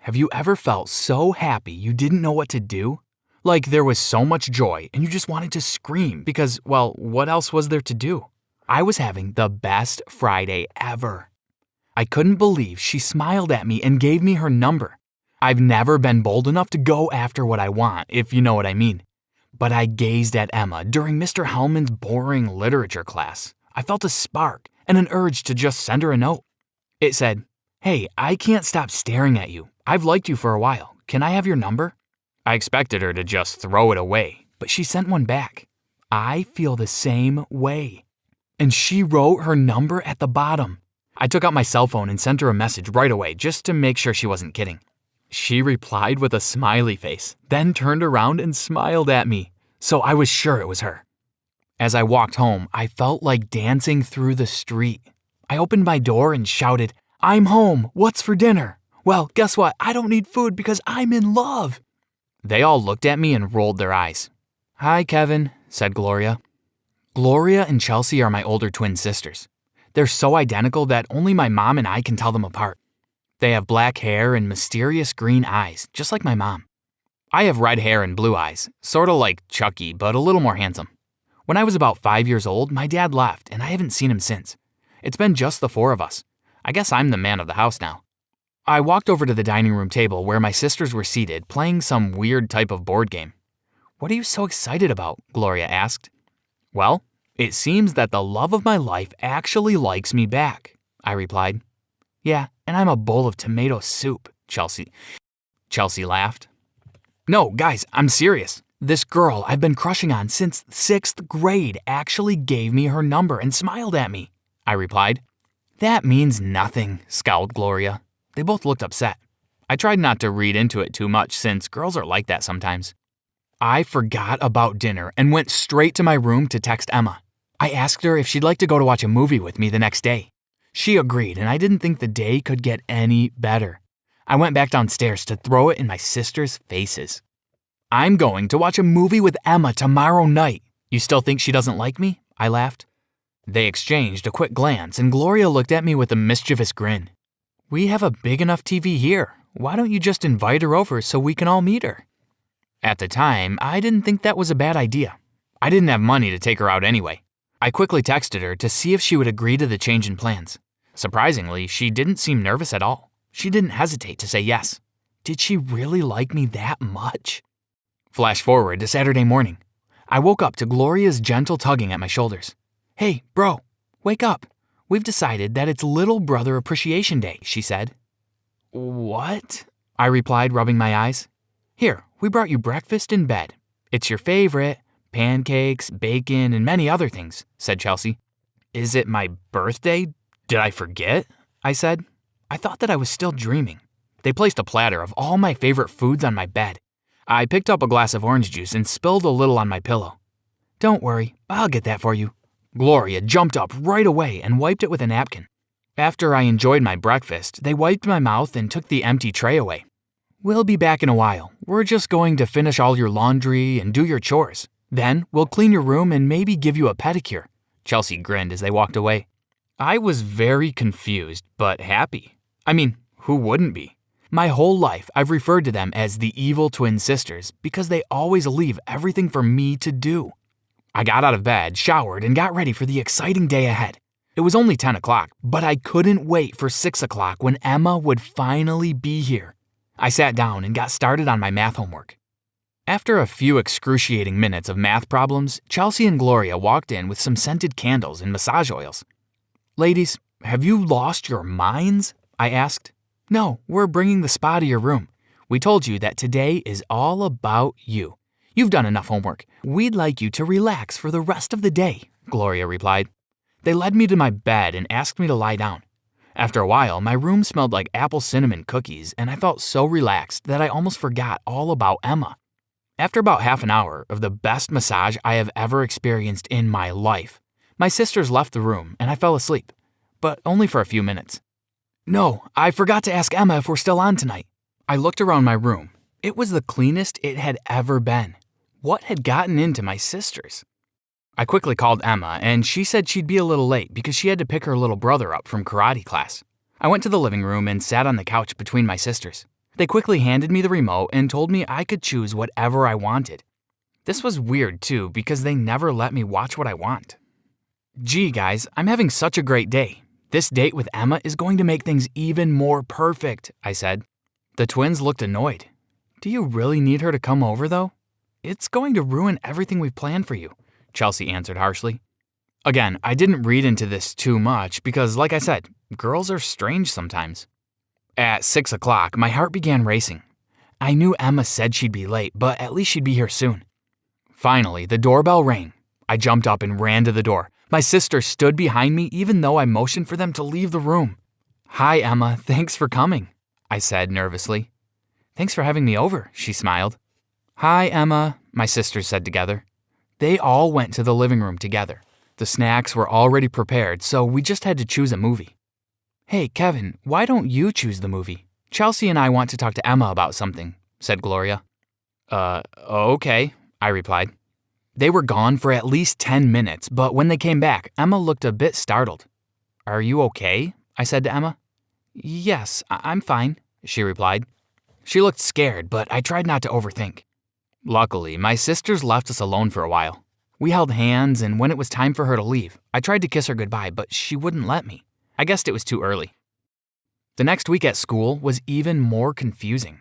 Have you ever felt so happy you didn't know what to do? Like there was so much joy and you just wanted to scream because, well, what else was there to do? I was having the best Friday ever. I couldn't believe she smiled at me and gave me her number. I've never been bold enough to go after what I want, if you know what I mean. But I gazed at Emma during Mr. Hellman's boring literature class. I felt a spark and an urge to just send her a note. It said, "Hey, I can't stop staring at you. I've liked you for a while. Can I have your number?" I expected her to just throw it away, but she sent one back. I feel the same way. And she wrote her number at the bottom. I took out my cell phone and sent her a message right away just to make sure she wasn't kidding. She replied with a smiley face, then turned around and smiled at me, so I was sure it was her. As I walked home, I felt like dancing through the street. I opened my door and shouted, "I'm home, what's for dinner?" Well, guess what? I don't need food because I'm in love. They all looked at me and rolled their eyes. "Hi, Kevin," said Gloria. Gloria and Chelsea are my older twin sisters. They're so identical that only my mom and I can tell them apart. They have black hair and mysterious green eyes, just like my mom. I have red hair and blue eyes, sort of like Chucky, but a little more handsome. When I was about 5 years old, my dad left, and I haven't seen him since. It's been just the four of us. I guess I'm the man of the house now. I walked over to the dining room table where my sisters were seated, playing some weird type of board game. "What are you so excited about?" Gloria asked. "Well, it seems that the love of my life actually likes me back," I replied. "Yeah, and I'm a bowl of tomato soup," Chelsea laughed. "No, guys, I'm serious. This girl I've been crushing on since 6th grade actually gave me her number and smiled at me," I replied. "That means nothing," scowled Gloria. They both looked upset. I tried not to read into it too much since girls are like that sometimes. I forgot about dinner and went straight to my room to text Emma. I asked her if she'd like to go to watch a movie with me the next day. She agreed, and I didn't think the day could get any better. I went back downstairs to throw it in my sisters' faces. "I'm going to watch a movie with Emma tomorrow night. You still think she doesn't like me?" I laughed. They exchanged a quick glance, and Gloria looked at me with a mischievous grin. "We have a big enough TV here. Why don't you just invite her over so we can all meet her?" At the time, I didn't think that was a bad idea. I didn't have money to take her out anyway. I quickly texted her to see if she would agree to the change in plans. Surprisingly, she didn't seem nervous at all. She didn't hesitate to say yes. Did she really like me that much? Flash forward to Saturday morning. I woke up to Gloria's gentle tugging at my shoulders. "Hey, bro, wake up. We've decided that it's Little Brother Appreciation Day," she said. "What?" I replied, rubbing my eyes. "Here, we brought you breakfast in bed. It's your favorite, pancakes, bacon, and many other things," said Chelsea. "Is it my birthday? Did I forget?" I said. I thought that I was still dreaming. They placed a platter of all my favorite foods on my bed. I picked up a glass of orange juice and spilled a little on my pillow. "Don't worry, I'll get that for you." Gloria jumped up right away and wiped it with a napkin. After I enjoyed my breakfast, they wiped my mouth and took the empty tray away. "We'll be back in a while. We're just going to finish all your laundry and do your chores. Then we'll clean your room and maybe give you a pedicure." Chelsea grinned as they walked away. I was very confused, but happy. I mean, who wouldn't be? My whole life, I've referred to them as the evil twin sisters because they always leave everything for me to do. I got out of bed, showered, and got ready for the exciting day ahead. It was only 10 o'clock, but I couldn't wait for 6 o'clock when Emma would finally be here. I sat down and got started on my math homework. After a few excruciating minutes of math problems, Chelsea and Gloria walked in with some scented candles and massage oils. "Ladies, have you lost your minds?" I asked. "No, we're bringing the spa to your room. We told you that today is all about you. You've done enough homework. We'd like you to relax for the rest of the day," Gloria replied. They led me to my bed and asked me to lie down. After a while, my room smelled like apple cinnamon cookies, and I felt so relaxed that I almost forgot all about Emma. After about half an hour of the best massage I have ever experienced in my life, my sisters left the room and I fell asleep, but only for a few minutes. No, I forgot to ask Emma if we're still on tonight. I looked around my room. It was the cleanest it had ever been. What had gotten into my sisters? I quickly called Emma, and she said she'd be a little late because she had to pick her little brother up from karate class. I went to the living room and sat on the couch between my sisters. They quickly handed me the remote and told me I could choose whatever I wanted. This was weird too because they never let me watch what I want. Gee guys, I'm having such a great day. This date with Emma is going to make things even more perfect, I said. The twins looked annoyed. Do you really need her to come over though? It's going to ruin everything we've planned for you, Chelsea answered harshly. Again, I didn't read into this too much because, like I said, girls are strange sometimes. At 6 o'clock, my heart began racing. I knew Emma said she'd be late, but at least she'd be here soon. Finally, the doorbell rang. I jumped up and ran to the door. My sister stood behind me even though I motioned for them to leave the room. Hi, Emma. Thanks for coming, I said nervously. Thanks for having me over, she smiled. Hi, Emma, my sisters said together. They all went to the living room together. The snacks were already prepared, so we just had to choose a movie. Hey, Kevin, why don't you choose the movie? Chelsea and I want to talk to Emma about something, said Gloria. Okay, I replied. They were gone for at least 10 minutes, but when they came back, Emma looked a bit startled. Are you okay? I said to Emma. Yes, I'm fine, she replied. She looked scared, but I tried not to overthink. Luckily, my sisters left us alone for a while. We held hands, and when it was time for her to leave, I tried to kiss her goodbye, but she wouldn't let me. I guessed it was too early. The next week at school was even more confusing.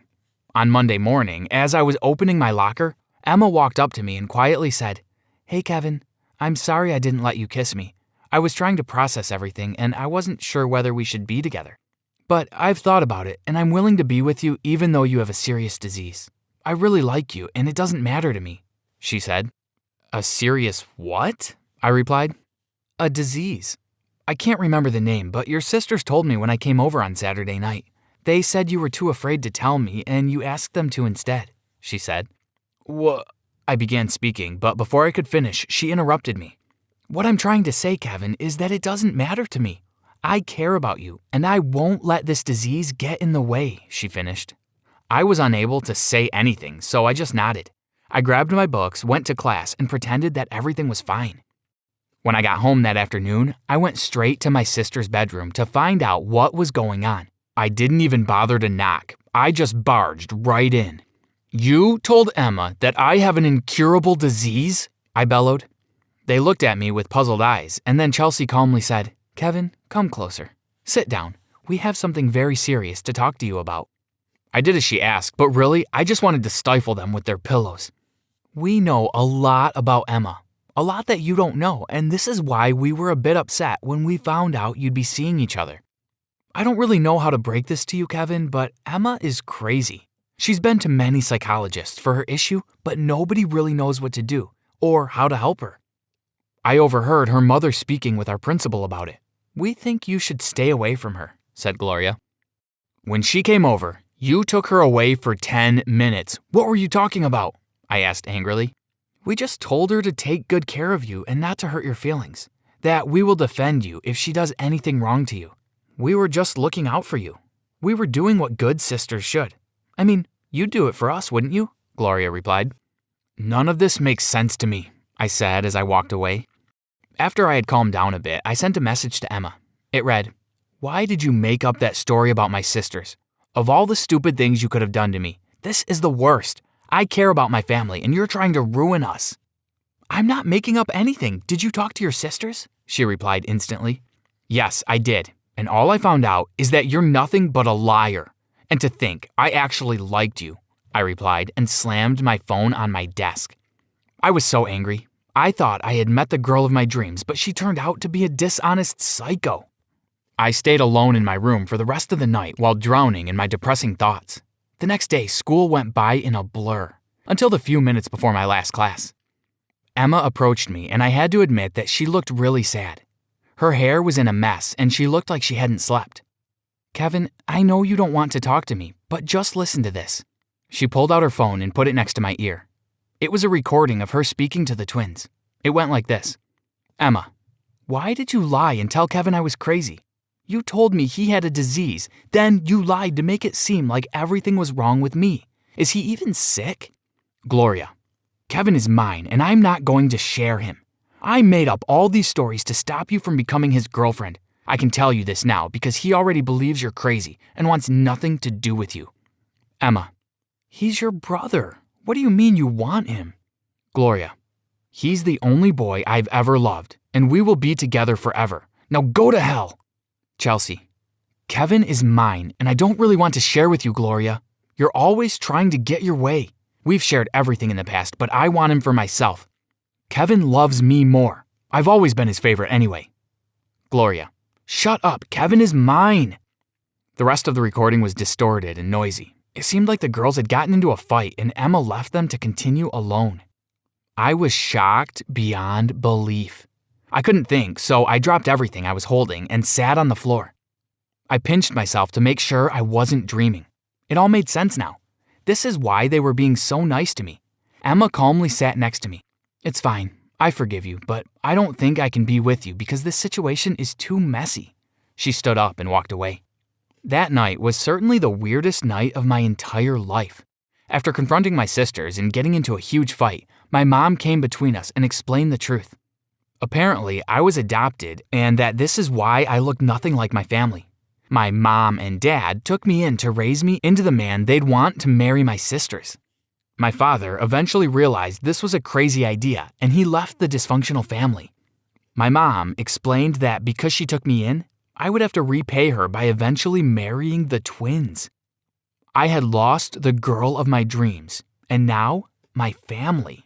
On Monday morning, as I was opening my locker, Emma walked up to me and quietly said, Hey, Kevin, I'm sorry I didn't let you kiss me. I was trying to process everything, and I wasn't sure whether we should be together. But I've thought about it, and I'm willing to be with you even though you have a serious disease. I really like you, and it doesn't matter to me, she said. A serious what? I replied. A disease. I can't remember the name, but your sisters told me when I came over on Saturday night. They said you were too afraid to tell me, and you asked them to instead, she said. What? I began speaking, but before I could finish, she interrupted me. What I'm trying to say, Kevin, is that it doesn't matter to me. I care about you, and I won't let this disease get in the way, she finished. I was unable to say anything, so I just nodded. I grabbed my books, went to class, and pretended that everything was fine. When I got home that afternoon, I went straight to my sister's bedroom to find out what was going on. I didn't even bother to knock. I just barged right in. You told Emma that I have an incurable disease? I bellowed. They looked at me with puzzled eyes, and then Chelsea calmly said, Kevin, come closer. Sit down. We have something very serious to talk to you about. I did as she asked, but really, I just wanted to stifle them with their pillows. We know a lot about Emma. A lot that you don't know, and this is why we were a bit upset when we found out you'd be seeing each other. I don't really know how to break this to you, Kevin, but Emma is crazy. She's been to many psychologists for her issue, but nobody really knows what to do or how to help her. I overheard her mother speaking with our principal about it. We think you should stay away from her, said Gloria. When she came over, you took her away for 10 minutes. What were you talking about? I asked angrily. We just told her to take good care of you and not to hurt your feelings. That we will defend you if she does anything wrong to you. We were just looking out for you. We were doing what good sisters should. I mean, you'd do it for us, wouldn't you? Gloria replied. None of this makes sense to me, I said as I walked away. After I had calmed down a bit, I sent a message to Emma. It read, Why did you make up that story about my sisters? Of all the stupid things you could have done to me, this is the worst. I care about my family, and you're trying to ruin us. I'm not making up anything. Did you talk to your sisters? She replied instantly. Yes, I did. And all I found out is that you're nothing but a liar. And to think, I actually liked you, I replied and slammed my phone on my desk. I was so angry. I thought I had met the girl of my dreams, but she turned out to be a dishonest psycho. I stayed alone in my room for the rest of the night while drowning in my depressing thoughts. The next day, school went by in a blur, until the few minutes before my last class. Emma approached me, and I had to admit that she looked really sad. Her hair was in a mess, and she looked like she hadn't slept. Kevin, I know you don't want to talk to me, but just listen to this. She pulled out her phone and put it next to my ear. It was a recording of her speaking to the twins. It went like this. Emma, why did you lie and tell Kevin I was crazy? You told me he had a disease, then you lied to make it seem like everything was wrong with me. Is he even sick? Gloria, Kevin is mine, and I'm not going to share him. I made up all these stories to stop you from becoming his girlfriend. I can tell you this now because he already believes you're crazy and wants nothing to do with you. Emma, he's your brother. What do you mean you want him? Gloria, he's the only boy I've ever loved, and we will be together forever. Now go to hell. Chelsea, Kevin is mine, and I don't really want to share with you, Gloria. You're always trying to get your way. We've shared everything in the past, but I want him for myself. Kevin loves me more. I've always been his favorite anyway. Gloria, shut up. Kevin is mine. The rest of the recording was distorted and noisy. It seemed like the girls had gotten into a fight and Emma left them to continue alone. I was shocked beyond belief. I couldn't think, so I dropped everything I was holding and sat on the floor. I pinched myself to make sure I wasn't dreaming. It all made sense now. This is why they were being so nice to me. Emma calmly sat next to me. It's fine. I forgive you, but I don't think I can be with you because this situation is too messy. She stood up and walked away. That night was certainly the weirdest night of my entire life. After confronting my sisters and getting into a huge fight, my mom came between us and explained the truth. Apparently, I was adopted and that this is why I look nothing like my family. My mom and dad took me in to raise me into the man they'd want to marry my sisters. My father eventually realized this was a crazy idea and he left the dysfunctional family. My mom explained that because she took me in, I would have to repay her by eventually marrying the twins. I had lost the girl of my dreams, and now my family.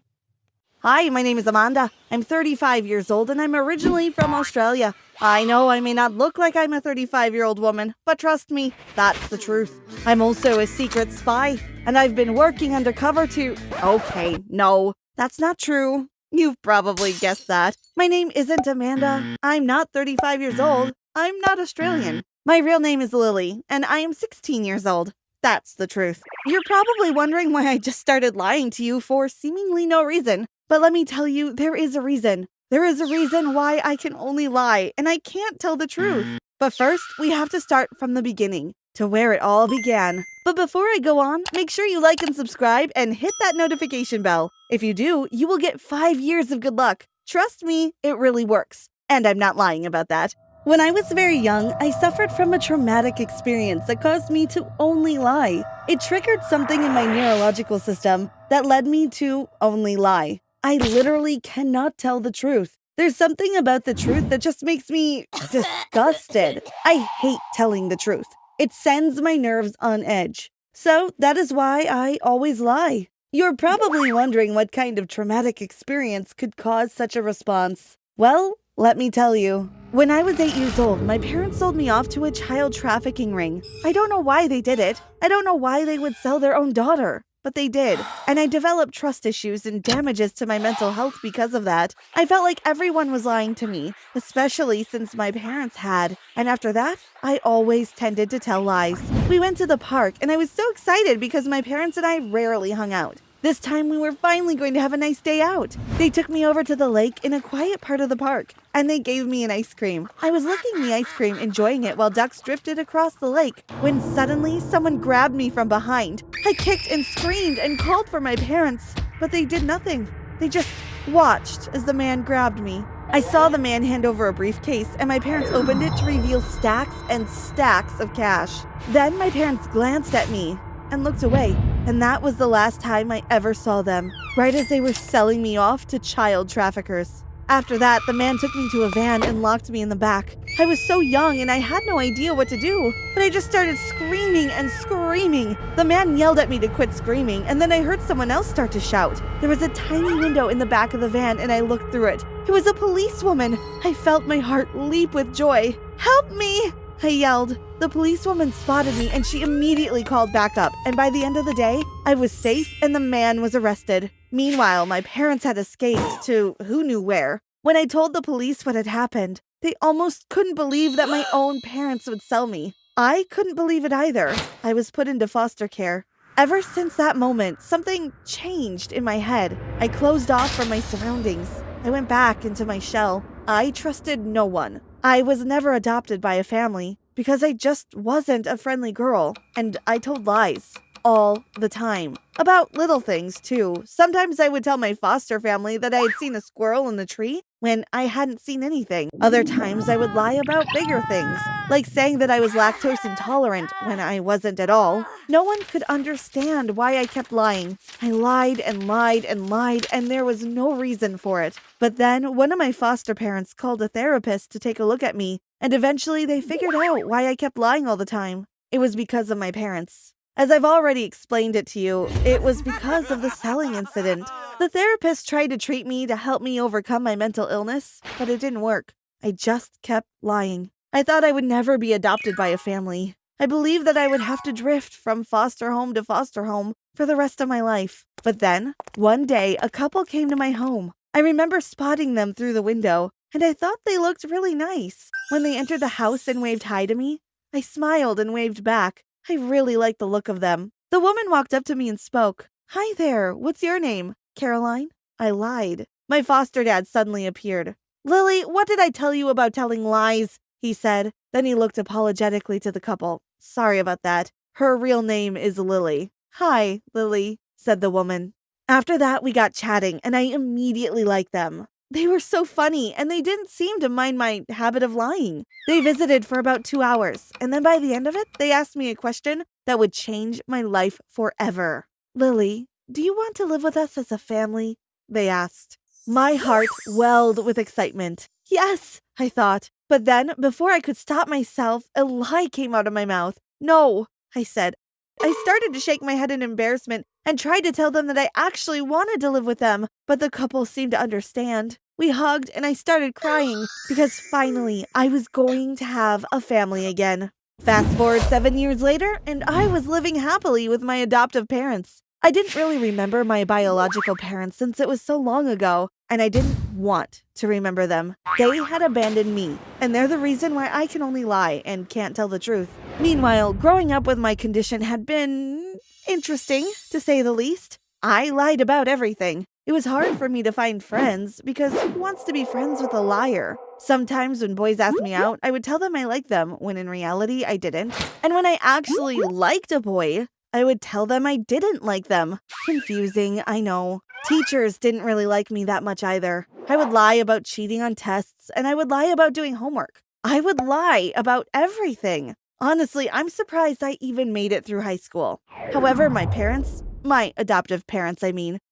Hi, my name is Amanda. I'm 35 years old and I'm originally from Australia. I know I may not look like I'm a 35-year-old woman, but trust me, that's the truth. I'm also a secret spy, and I've been working undercover to... Okay, no, that's not true. You've probably guessed that. My name isn't Amanda. I'm not 35 years old. I'm not Australian. My real name is Lily, and I am 16 years old. That's the truth. You're probably wondering why I just started lying to you for seemingly no reason. But let me tell you, there is a reason. There is a reason why I can only lie, and I can't tell the truth. But first, we have to start from the beginning, to where it all began. But before I go on, make sure you like and subscribe and hit that notification bell. If you do, you will get 5 years of good luck. Trust me, it really works. And I'm not lying about that. When I was very young, I suffered from a traumatic experience that caused me to only lie. It triggered something in my neurological system that led me to only lie. I literally cannot tell the truth. There's something about the truth that just makes me disgusted. I hate telling the truth. It sends my nerves on edge. So that is why I always lie. You're probably wondering what kind of traumatic experience could cause such a response. Well, let me tell you. When I was 8 years old, my parents sold me off to a child trafficking ring. I don't know why they did it. I don't know why they would sell their own daughter. But they did, and I developed trust issues and damages to my mental health because of that. I felt like everyone was lying to me, especially since my parents had. And after that, I always tended to tell lies. We went to the park, and I was so excited because my parents and I rarely hung out. This time we were finally going to have a nice day out. They took me over to the lake in a quiet part of the park, and they gave me an ice cream. I was licking the ice cream, enjoying it while ducks drifted across the lake, when suddenly someone grabbed me from behind. I kicked and screamed and called for my parents, but they did nothing. They just watched as the man grabbed me. I saw the man hand over a briefcase, and my parents opened it to reveal stacks and stacks of cash. Then my parents glanced at me and looked away, and that was the last time I ever saw them, right as they were selling me off to child traffickers. After that, the man took me to a van and locked me in the back. I was so young and I had no idea what to do, but I just started screaming and screaming. The man yelled at me to quit screaming, and then I heard someone else start to shout. There was a tiny window in the back of the van and I looked through it. It was a policewoman. I felt my heart leap with joy. "Help me!" I yelled. The policewoman spotted me and she immediately called backup, and by the end of the day, I was safe and the man was arrested. Meanwhile, my parents had escaped to who knew where. When I told the police what had happened, they almost couldn't believe that my own parents would sell me. I couldn't believe it either. I was put into foster care. Ever since that moment, something changed in my head. I closed off from my surroundings. I went back into my shell. I trusted no one. I was never adopted by a family because I just wasn't a friendly girl, and I told lies. all the time. About little things, too. Sometimes I would tell my foster family that I had seen a squirrel in the tree when I hadn't seen anything. Other times I would lie about bigger things, like saying that I was lactose intolerant when I wasn't at all. No one could understand why I kept lying. I lied and lied and lied, and there was no reason for it. But then one of my foster parents called a therapist to take a look at me, and eventually they figured out why I kept lying all the time. It was because of my parents. As I've already explained it to you, it was because of the selling incident. The therapist tried to treat me to help me overcome my mental illness, but it didn't work. I just kept lying. I thought I would never be adopted by a family. I believed that I would have to drift from foster home to foster home for the rest of my life. But then, one day, a couple came to my home. I remember spotting them through the window, and I thought they looked really nice. When they entered the house and waved hi to me, I smiled and waved back. I really liked the look of them. The woman walked up to me and spoke. "Hi there, what's your name?" "Caroline." I lied. My foster dad suddenly appeared. "Lily, what did I tell you about telling lies?" he said. Then he looked apologetically to the couple. "Sorry about that. Her real name is Lily." "Hi, Lily," said the woman. After that, we got chatting, and I immediately liked them. They were so funny, and they didn't seem to mind my habit of lying. They visited for about 2 hours, and then by the end of it, they asked me a question that would change my life forever. "Lily, do you want to live with us as a family?" they asked. My heart welled with excitement. "Yes," I thought. But then, before I could stop myself, a lie came out of my mouth. "No," I said. I started to shake my head in embarrassment and tried to tell them that I actually wanted to live with them, but the couple seemed to understand. We hugged and I started crying because finally I was going to have a family again. Fast forward 7 years later, and I was living happily with my adoptive parents. I didn't really remember my biological parents since it was so long ago, and I didn't want to remember them. They had abandoned me, and they're the reason why I can only lie and can't tell the truth. Meanwhile, growing up with my condition had been interesting, to say the least. I lied about everything. It was hard for me to find friends because who wants to be friends with a liar? Sometimes when boys asked me out, I would tell them I liked them when in reality I didn't. And when I actually liked a boy, I would tell them I didn't like them. Confusing, I know. Teachers didn't really like me that much either. I would lie about cheating on tests, and I would lie about doing homework. I would lie about everything. Honestly, I'm surprised I even made it through high school. However, my parents, my adoptive parents,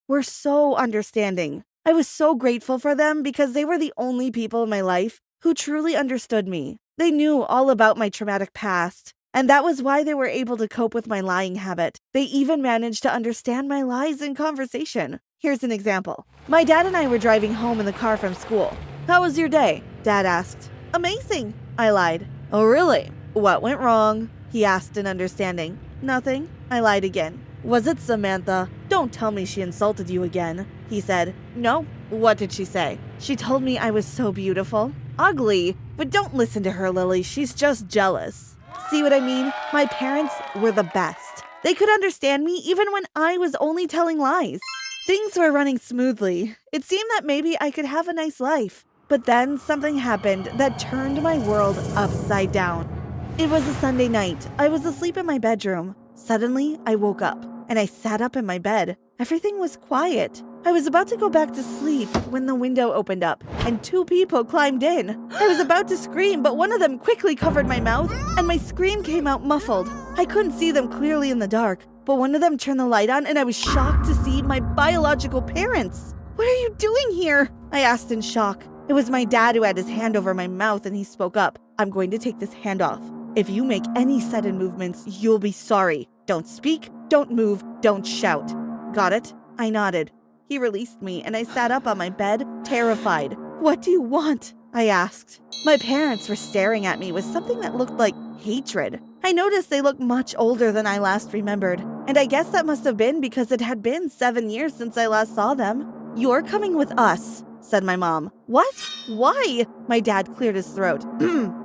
were so understanding. I was so grateful for them because they were the only people in my life who truly understood me. They knew all about my traumatic past, and that was why they were able to cope with my lying habit. They even managed to understand my lies in conversation. Here's an example. My dad and I were driving home in the car from school. "How was your day?" Dad asked. "Amazing," I lied. "Oh, really? What went wrong?" he asked in understanding. "Nothing," I lied again. "Was it Samantha? Don't tell me she insulted you again," he said. "No." "What did she say?" "She told me I was so beautiful." "Ugly. But don't listen to her, Lily. She's just jealous." See what I mean? My parents were the best. They could understand me even when I was only telling lies. Things were running smoothly. It seemed that maybe I could have a nice life. But then something happened that turned my world upside down. It was a Sunday night. I was asleep in my bedroom. Suddenly, I woke up, and I sat up in my bed. Everything was quiet. I was about to go back to sleep when the window opened up, and 2 people climbed in. I was about to scream, but one of them quickly covered my mouth, and my scream came out muffled. I couldn't see them clearly in the dark, but one of them turned the light on, and I was shocked to see my biological parents. "What are you doing here?" I asked in shock. It was my dad who had his hand over my mouth, and he spoke up. "I'm going to take this hand off. If you make any sudden movements, you'll be sorry. Don't speak, don't move, don't shout. Got it?" I nodded. He released me, and I sat up on my bed, terrified. "What do you want?" I asked. My parents were staring at me with something that looked like hatred. I noticed they looked much older than I last remembered, and I guess that must have been because it had been 7 years since I last saw them. "You're coming with us," said my mom. "What? Why?" My dad cleared his throat.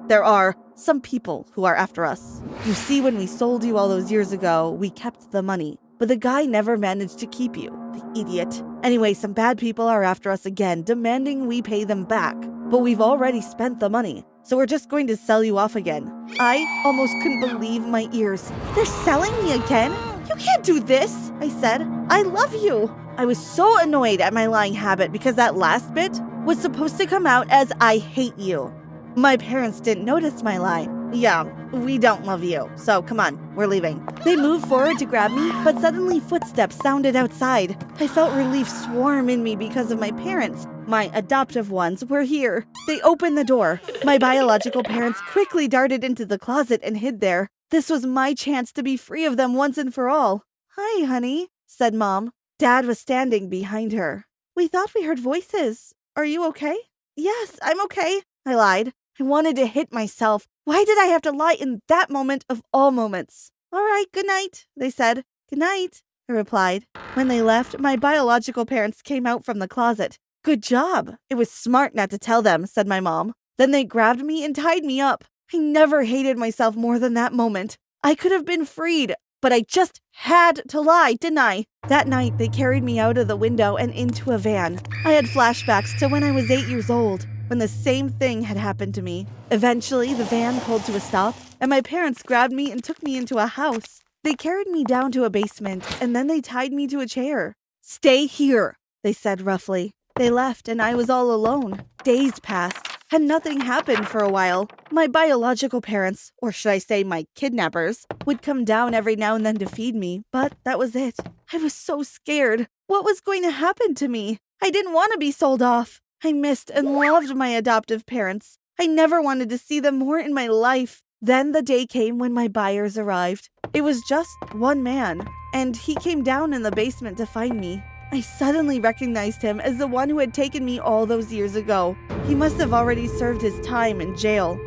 "There are some people who are after us. You see, when we sold you all those years ago, we kept the money. But the guy never managed to keep you, the idiot. Anyway, some bad people are after us again, demanding we pay them back. But we've already spent the money, so we're just going to sell you off again." I almost couldn't believe my ears. They're selling me again? You can't do this, I said. I love you. I was so annoyed at my lying habit because that last bit was supposed to come out as I hate you. My parents didn't notice my lie. Yeah, we don't love you, so come on, we're leaving. They moved forward to grab me, but suddenly footsteps sounded outside. I felt relief swarm in me because of my parents. My adoptive ones were here. They opened the door. My biological parents quickly darted into the closet and hid there. This was my chance to be free of them once and for all. Hi, honey, said Mom. Dad was standing behind her. We thought we heard voices. Are you okay? Yes, I'm okay, I lied. I wanted to hit myself. Why did I have to lie in that moment of all moments? All right, good night, they said. Good night, I replied. When they left, my biological parents came out from the closet. Good job. It was smart not to tell them, said my mom. Then they grabbed me and tied me up. I never hated myself more than that moment. I could have been freed, but I just had to lie, didn't I? That night, they carried me out of the window and into a van. I had flashbacks to when I was 8 years old, when the same thing had happened to me. Eventually, the van pulled to a stop, and my parents grabbed me and took me into a house. They carried me down to a basement, and then they tied me to a chair. Stay here, they said roughly. They left, and I was all alone. Days passed, and nothing happened for a while. My biological parents, or should I say my kidnappers, would come down every now and then to feed me, but that was it. I was so scared. What was going to happen to me? I didn't want to be sold off. I missed and loved my adoptive parents. I never wanted to see them more in my life. Then the day came when my buyers arrived. It was just one man, and he came down in the basement to find me. I suddenly recognized him as the one who had taken me all those years ago. He must have already served his time in jail.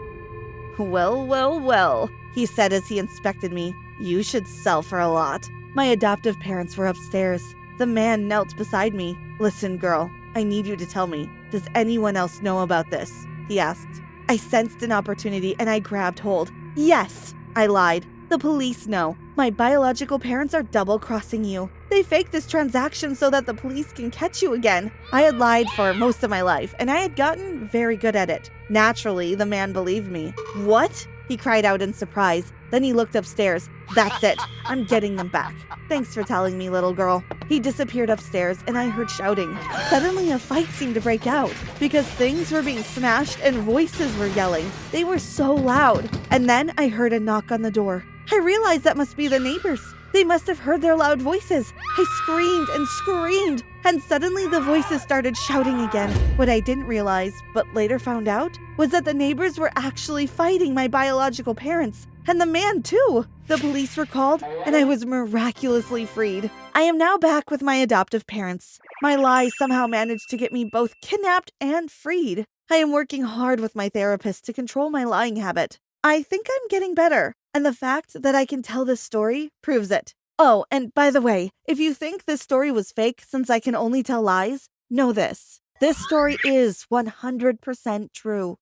Well, well, well, he said as he inspected me. You should sell for a lot. My adoptive parents were upstairs. The man knelt beside me. Listen, girl, I need you to tell me. Does anyone else know about this? He asked. I sensed an opportunity and I grabbed hold. Yes, I lied. The police know. My biological parents are double-crossing you. They faked this transaction so that the police can catch you again. I had lied for most of my life, and I had gotten very good at it. Naturally, the man believed me. What? He cried out in surprise. Then he looked upstairs. That's it. I'm getting them back. Thanks for telling me, little girl. He disappeared upstairs, and I heard shouting. Suddenly, a fight seemed to break out because things were being smashed and voices were yelling. They were so loud. And then I heard a knock on the door. I realized that must be the neighbors. They must have heard their loud voices. I screamed and screamed, and suddenly the voices started shouting again. What I didn't realize, but later found out, was that the neighbors were actually fighting my biological parents, and the man too. The police were called, and I was miraculously freed. I am now back with my adoptive parents. My lie somehow managed to get me both kidnapped and freed. I am working hard with my therapist to control my lying habit. I think I'm getting better, and the fact that I can tell this story proves it. Oh, and by the way, if you think this story was fake since I can only tell lies, know this. This story is 100% true.